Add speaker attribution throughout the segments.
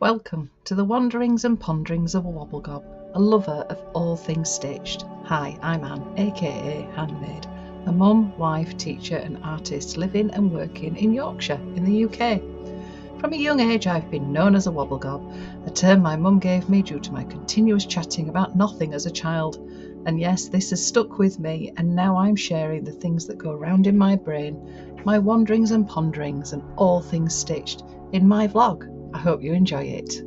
Speaker 1: Welcome to the wanderings and ponderings of a wobblegob, a lover of all things stitched. Hi, I'm Anne, aka Handmade, a mum, wife, teacher and artist living and working in Yorkshire in the UK. From a young age I've been known as a wobblegob, a term my mum gave me due to my continuous chatting about nothing as a child. And yes, this has stuck with me, and now I'm sharing the things that go round in my brain, my wanderings and ponderings and all things stitched in my vlog. I hope you enjoy it.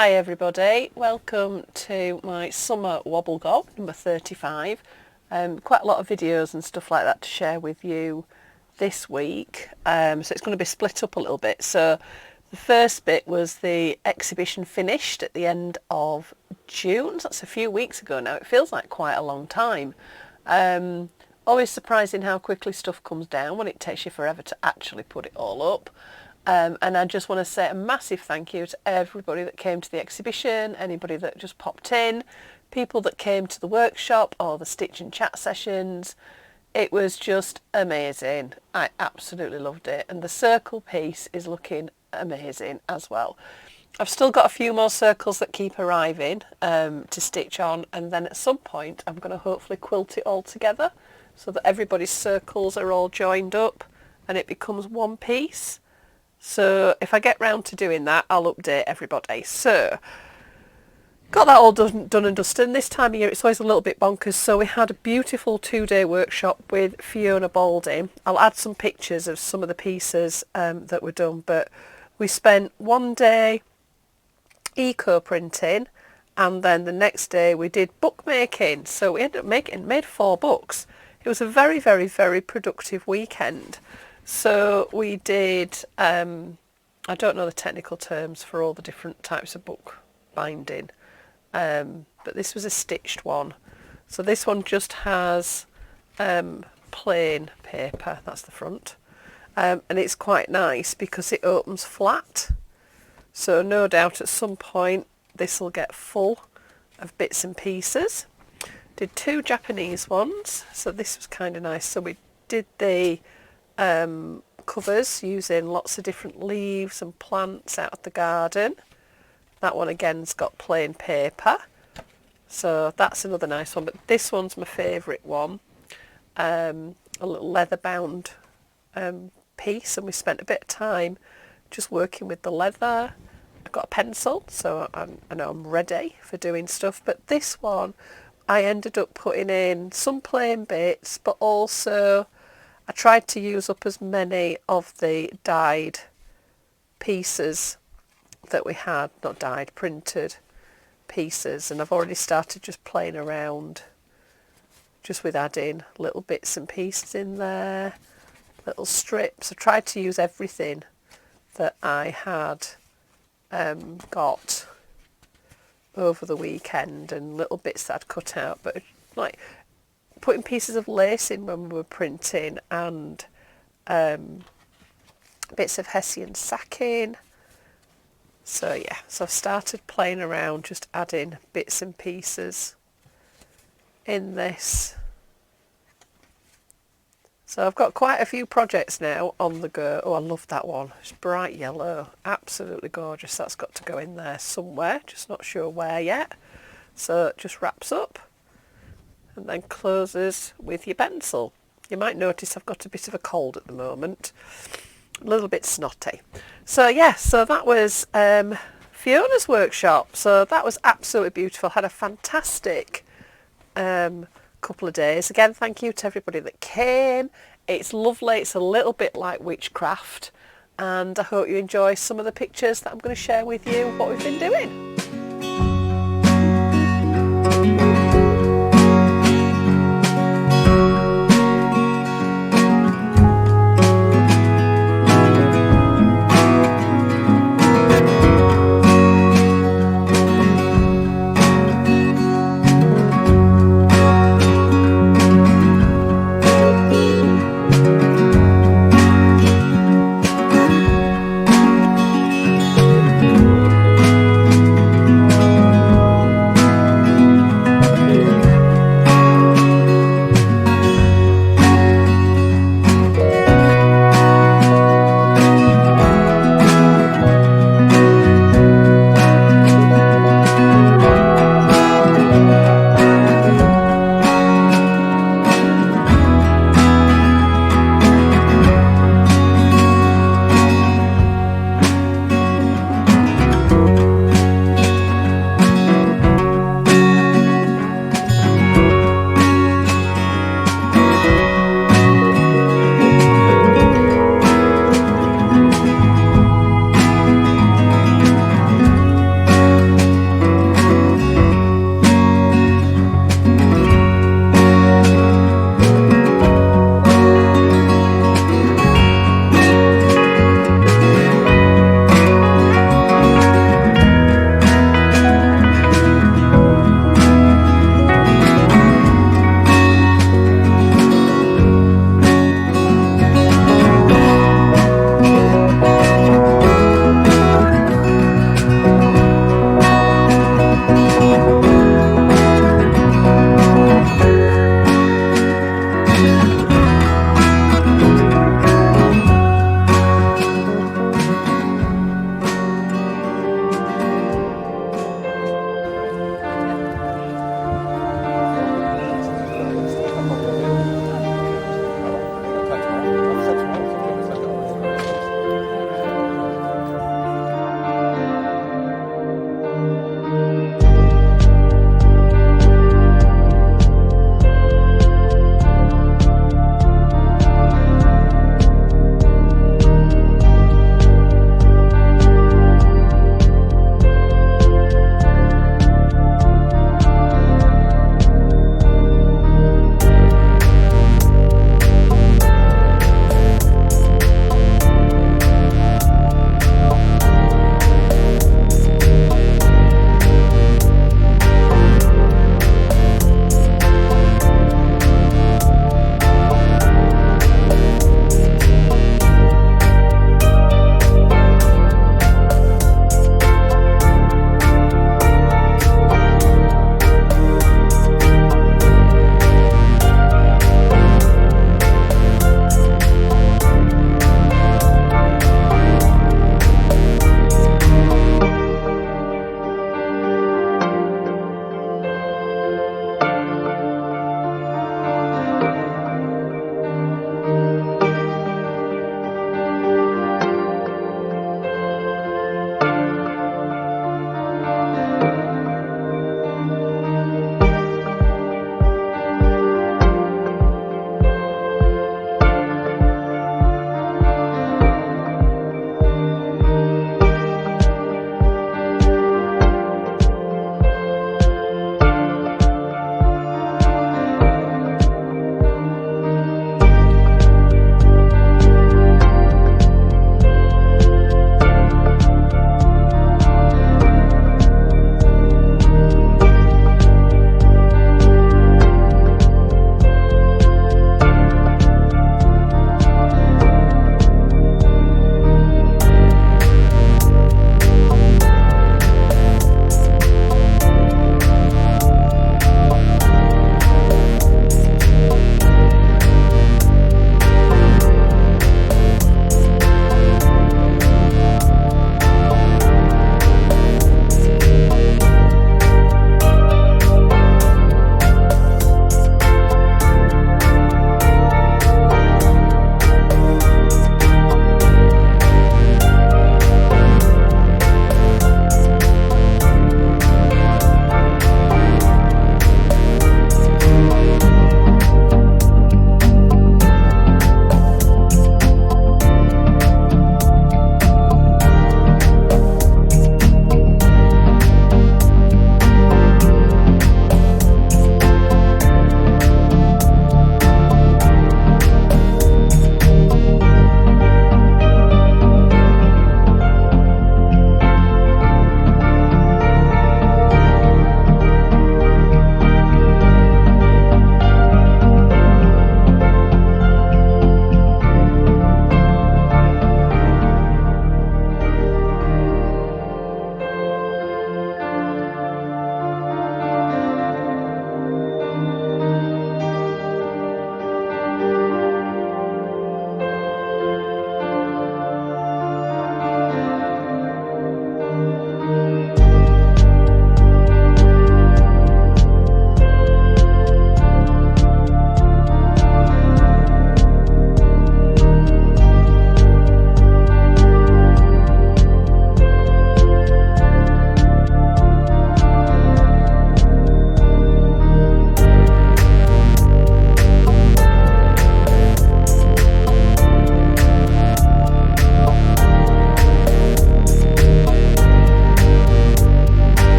Speaker 2: Hi everybody, welcome to my summer Wobble Gob number 35. Quite a lot of videos and stuff like that to share with you this week, so it's going to be split up a little bit. So the first bit was the exhibition finished at the end of June, so that's a few weeks ago now. It feels like quite a long time. Always surprising how quickly stuff comes down when it takes you forever to actually put it all up. And I just want to say a massive thank you to everybody that came to the exhibition, anybody that just popped in, people that came to the workshop or the stitch and chat sessions. It was just amazing. I absolutely loved it. And the circle piece is looking amazing as well. I've still got a few more circles that keep arriving to stitch on, and then at some point I'm going to hopefully quilt it all together so that everybody's circles are all joined up and it becomes one piece. So if I get round to doing that, I'll update everybody. So got that all done and dusted. And this time of year it's always a little bit bonkers. So we had a beautiful 2-day workshop with Fiona Balding. I'll add some pictures of some of the pieces that were done. But we spent one day eco printing, and then the next day we did bookmaking. So we ended up made 4 books. It was a very, very, very productive weekend. So we did, I don't know the technical terms for all the different types of book binding, but this was a stitched one. So this one just has plain paper, that's the front, and it's quite nice because it opens flat. So no doubt at some point this will get full of bits and pieces. Did 2 Japanese ones, so this was kind of nice. So we did the covers using lots of different leaves and plants out of the garden. That one again's got plain paper, so that's another nice one. But this one's my favourite one, a little leather bound piece, and we spent a bit of time just working with the leather. I've got a pencil, so I know I'm ready for doing stuff. But this one I ended up putting in some plain bits, but also I tried to use up as many of the dyed pieces that we had, not dyed, printed pieces, and I've already started just playing around just with adding little bits and pieces in there, little strips. I tried to use everything that I had got over the weekend and little bits that I'd cut out, but like putting pieces of lace in when we were printing, and bits of Hessian sacking. So yeah, so I've started playing around just adding bits and pieces in this. So I've got quite a few projects now on the go. Oh, I love that one. It's bright yellow, absolutely gorgeous. That's got to go in there somewhere, just not sure where yet. So it just wraps up and then closes with your pencil. You might notice I've got a bit of a cold at the moment, a little bit snotty. So yeah, so that was Fiona's workshop. So that was absolutely beautiful. Had a fantastic couple of days. Again, thank you to everybody that came. It's lovely. It's a little bit like witchcraft, and I hope you enjoy some of the pictures that I'm going to share with you what we've been doing.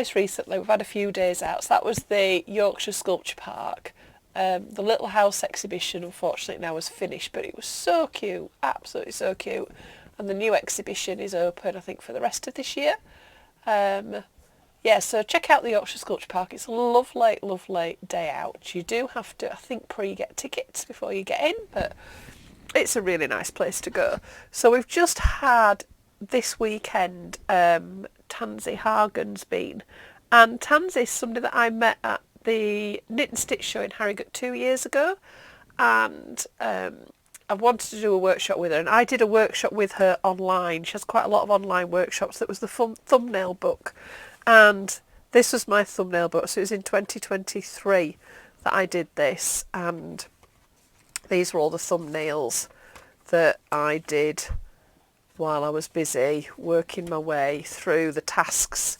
Speaker 2: twice recently. We've had a few days out. So that was the Yorkshire Sculpture Park. The Little House exhibition, unfortunately, now is finished, but it was so cute, absolutely so cute. And the new exhibition is open, I think, for the rest of this year. Yeah, so check out the Yorkshire Sculpture Park. It's a lovely, lovely day out. You do have to, I think, pre-get tickets before you get in, but it's a really nice place to go. So we've just had this weekend, Tansy Hagen's been. And Tansy's somebody that I met at the Knit and Stitch show in Harrogate 2 years ago. And I wanted to do a workshop with her, and I did a workshop with her online. She has quite a lot of online workshops. That was the thumbnail book. And this was my thumbnail book, so it was in 2023 that I did this, and these were all the thumbnails that I did while I was busy working my way through the tasks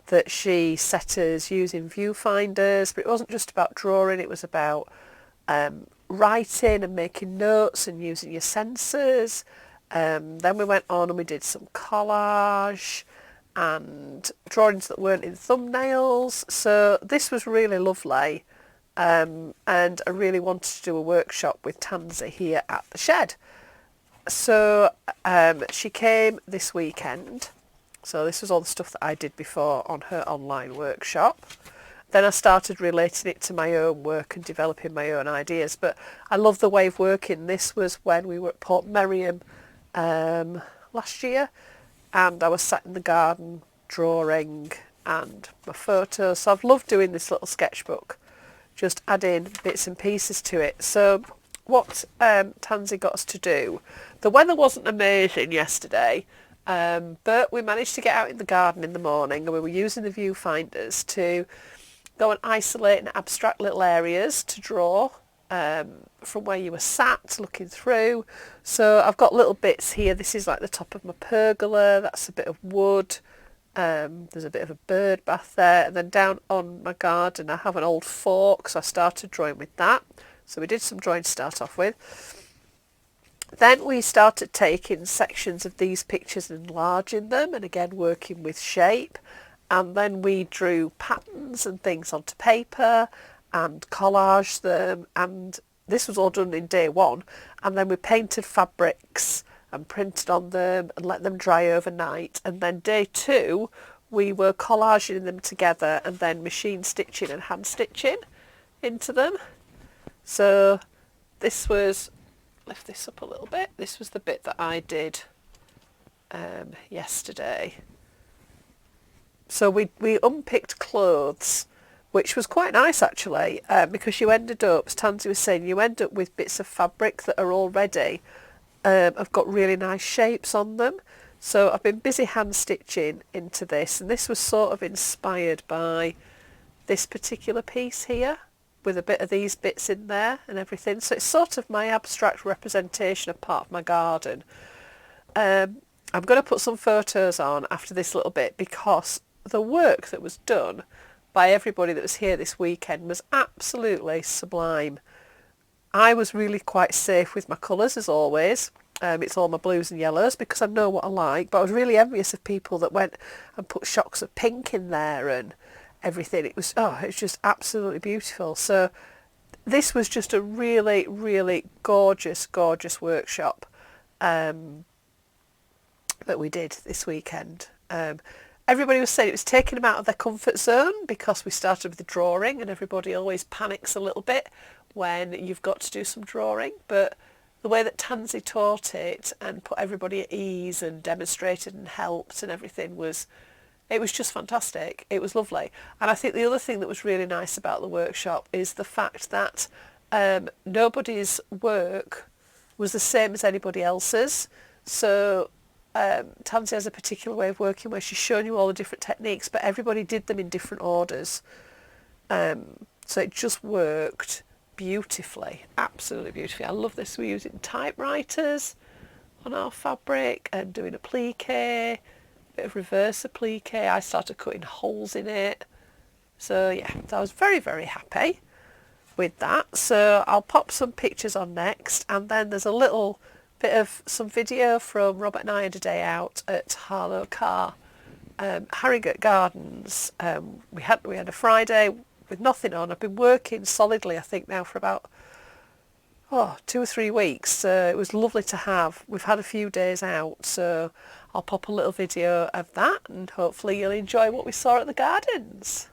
Speaker 2: that she set us using viewfinders. But it wasn't just about drawing, it was about writing and making notes and using your sensors. Then we went on and we did some collage and drawings that weren't in thumbnails. So this was really lovely, and I really wanted to do a workshop with Tansy here at the shed. So she came this weekend. So this was all the stuff that I did before on her online workshop. Then I started relating it to my own work and developing my own ideas. But I love the way of working. This was when we were at Port Meriam last year, and I was sat in the garden drawing and my photos. So I've loved doing this little sketchbook, just adding bits and pieces to it. So what Tansy got us to do, the weather wasn't amazing yesterday, but we managed to get out in the garden in the morning, and we were using the viewfinders to go and isolate and abstract little areas to draw from where you were sat looking through. So I've got little bits here. This is like the top of my pergola. That's a bit of wood. There's a bit of a bird bath there. And then down on my garden I have an old fork, so I started drawing with that. So we did some drawing to start off with. Then we started taking sections of these pictures and enlarging them, and again working with shape. And then we drew patterns and things onto paper and collaged them, and this was all done in day one. And then we painted fabrics and printed on them and let them dry overnight. And then day two we were collaging them together and then machine stitching and hand stitching into them. So this was, lift this up a little bit, this was the bit that I did yesterday. So we unpicked clothes, which was quite nice actually, because you ended up, as Tansy was saying, you end up with bits of fabric that are already have got really nice shapes on them. So I've been busy hand stitching into this, and this was sort of inspired by this particular piece here, with a bit of these bits in there and everything. So it's sort of my abstract representation of part of my garden. I'm going to put some photos on after this little bit, because the work that was done by everybody that was here this weekend was absolutely sublime. I was really quite safe with my colours as always. It's all my blues and yellows because I know what I like, but I was really envious of people that went and put shocks of pink in there and everything. It was just absolutely beautiful. So this was just a really, really gorgeous workshop that we did this weekend. Everybody was saying it was taking them out of their comfort zone, because we started with the drawing, and everybody always panics a little bit when you've got to do some drawing. But the way that Tansy taught it and put everybody at ease and demonstrated and helped and everything was just fantastic. It was lovely. And I think the other thing that was really nice about the workshop is the fact that nobody's work was the same as anybody else's. So Tansy has a particular way of working where she's shown you all the different techniques, but everybody did them in different orders. So it just worked beautifully, absolutely beautifully. I love this. We're using typewriters on our fabric and doing applique, bit of reverse applique. I started cutting holes in it. So yeah, so I was very, very happy with that. So I'll pop some pictures on next, and then there's a little bit of some video from Robert and I had a day out at Harlow Car Harrogate Gardens, we had a Friday with nothing on. I've been working solidly, I think, now for about 2 or 3 weeks. It was lovely to have. We've had a few days out, so I'll pop a little video of that, and hopefully you'll enjoy what we saw at the gardens.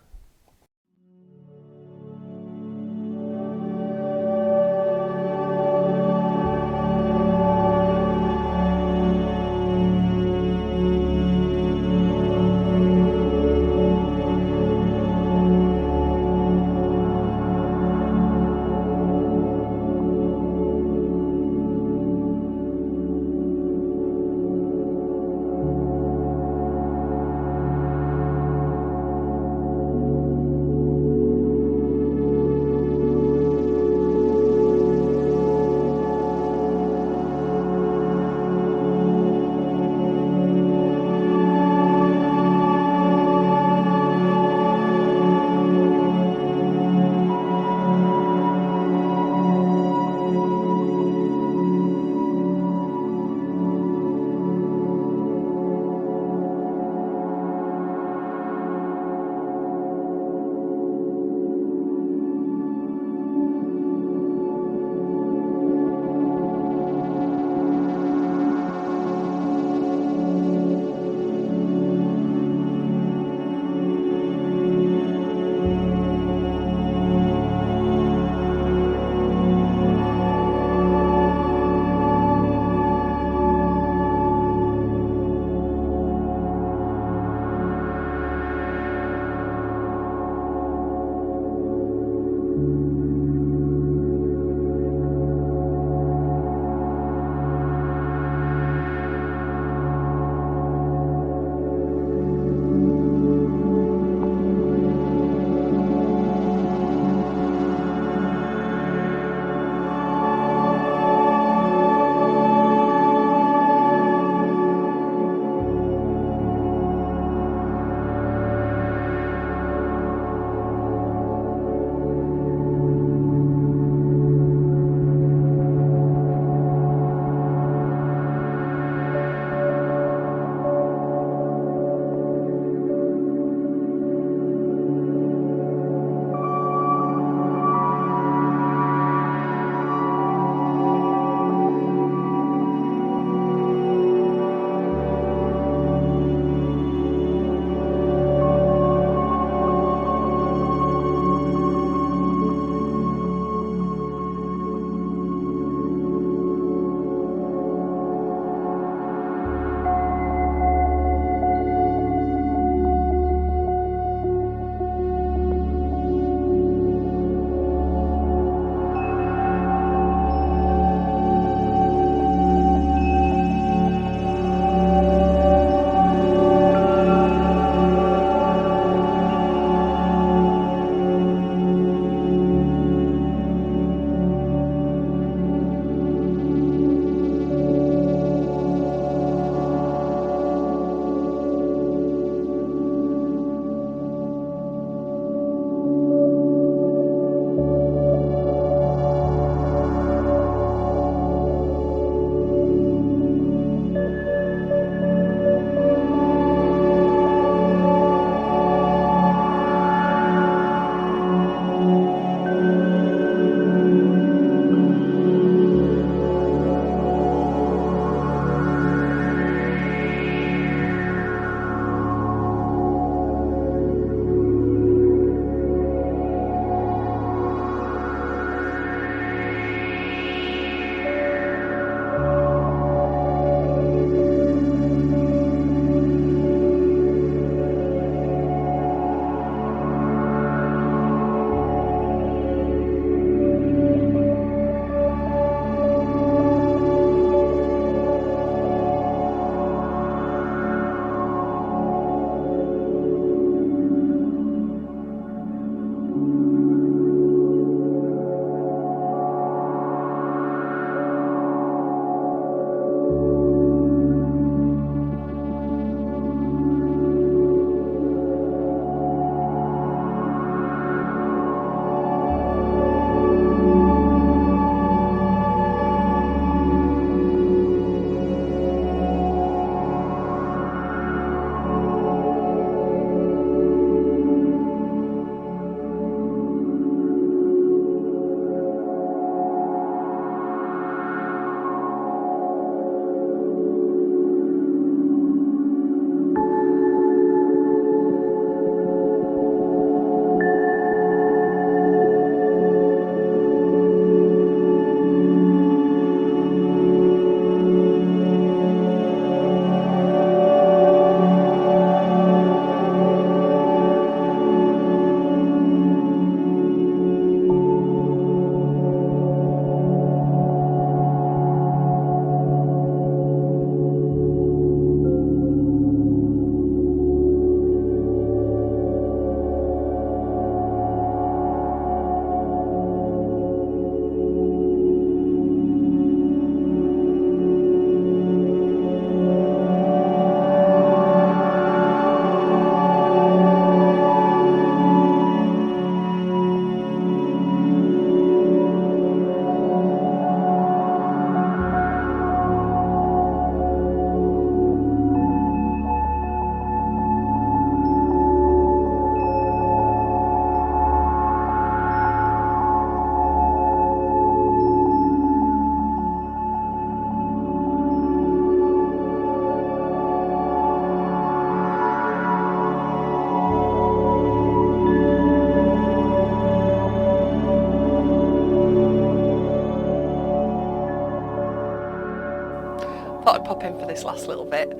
Speaker 2: pop in for this last little bit.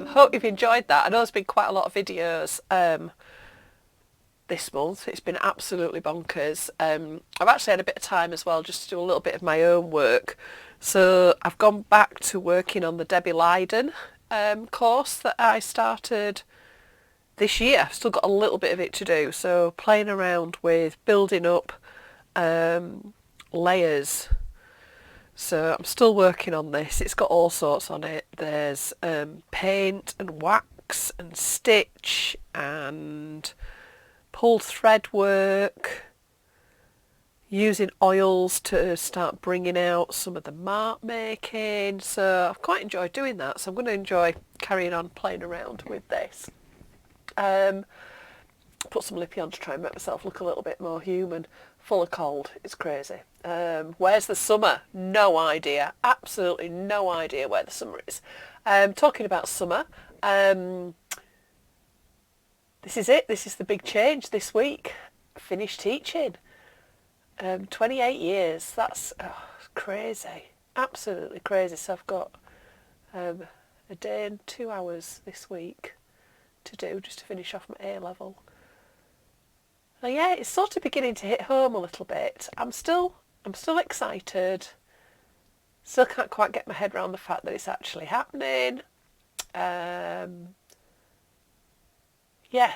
Speaker 2: Hope you've enjoyed that. I know there's been quite a lot of videos this month. It's been absolutely bonkers. I've actually had a bit of time as well just to do a little bit of my own work. So I've gone back to working on the Debbie Lydon course that I started this year. I've still got a little bit of it to do. So playing around with building up layers. So I'm still working on this. It's got all sorts on it. There's paint and wax and stitch and pulled thread work, using oils to start bringing out some of the mark making. So I've quite enjoyed doing that. So I'm going to enjoy carrying on playing around with this. Put some lippy on to try and make myself look a little bit more human. Full of cold. It's crazy. Where's the summer? No idea. Absolutely no idea where the summer is. Talking about summer, this is it. This is the big change this week. Finished teaching. 28 years. That's crazy. Absolutely crazy. So I've got a day and 2 hours this week to do just to finish off my A-level. So yeah, it's sort of beginning to hit home a little bit. I'm still excited. Still can't quite get my head around the fact that it's actually happening. Yeah,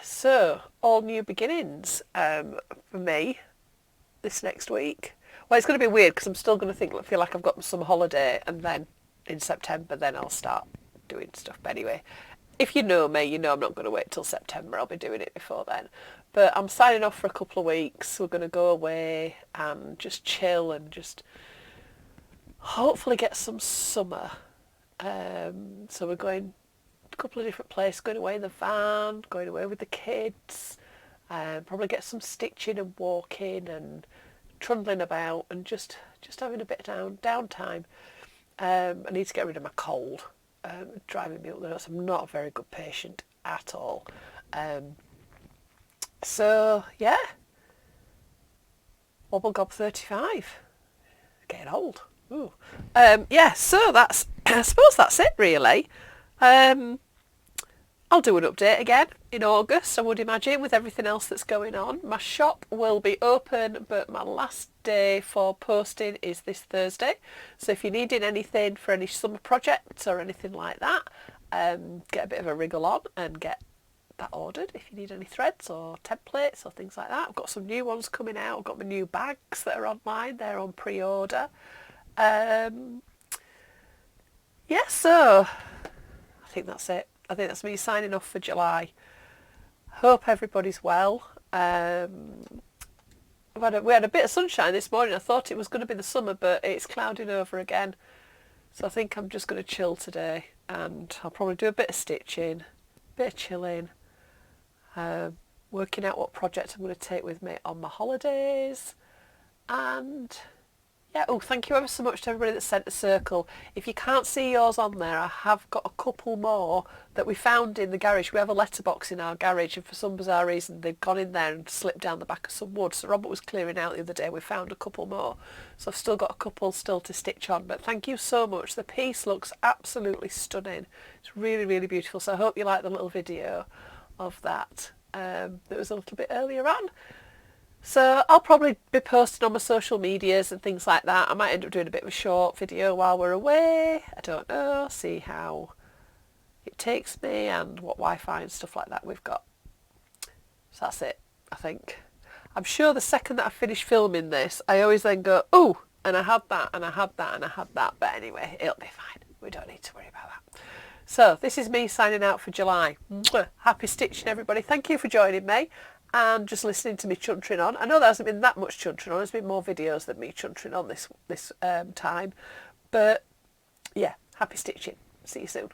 Speaker 2: so all new beginnings for me this next week. Well, it's going to be weird because I'm still going to feel like I've got some holiday, and then in September then I'll start doing stuff. But anyway, if you know me, you know I'm not going to wait till September. I'll be doing it before then. But I'm signing off for a couple of weeks. We're going to go away and just chill and just hopefully get some summer. So we're going a couple of different places, going away in the van, going away with the kids, probably get some stitching and walking and trundling about and just having a bit of downtime. I need to get rid of my cold, driving me up the nose. I'm not a very good patient at all. So yeah, Wobble Gob 35, getting old. Ooh. Yeah, so that's I suppose that's it really. I'll do an update again in August, I would imagine, with everything else that's going on. My shop will be open, but my last day for posting is this Thursday. So if you're needing anything for any summer projects or anything like that, get a bit of a wriggle on and get that ordered. If you need any threads or templates or things like that, I've got some new ones coming out. I've got my new bags that are online. They're on pre-order. Yeah, so I think that's it. I think that's me signing off for July. Hope everybody's well. We had a bit of sunshine this morning. I thought it was going to be the summer, but it's clouding over again. So I think I'm just going to chill today, and I'll probably do a bit of stitching, a bit of chilling, working out what project I'm going to take with me on my holidays, and yeah, thank you ever so much to everybody that sent a circle. If you can't see yours on there, I have got a couple more that we found in the garage. We have a letterbox in our garage, and for some bizarre reason they've gone in there and slipped down the back of some wood. So Robert was clearing out the other day. We found a couple more. So I've still got a couple still to stitch on. But thank you so much. The piece looks absolutely stunning. It's really, really beautiful. So I hope you like the little video of that that was a little bit earlier on. So I'll probably be posting on my social medias and things like that. I might end up doing a bit of a short video while we're away. I don't know. See how it takes me and what Wi-Fi and stuff like that we've got. So that's it, I think. I'm sure the second that I finish filming this, I always then go, oh, and I had that, and I had that, and I had that. But anyway, it'll be fine. We don't need to worry about that. So this is me signing out for July. Happy stitching, everybody. Thank you for joining me and just listening to me chuntering on. I know there hasn't been that much chuntering on. There's been more videos than me chuntering on this time. But yeah, happy stitching. See you soon.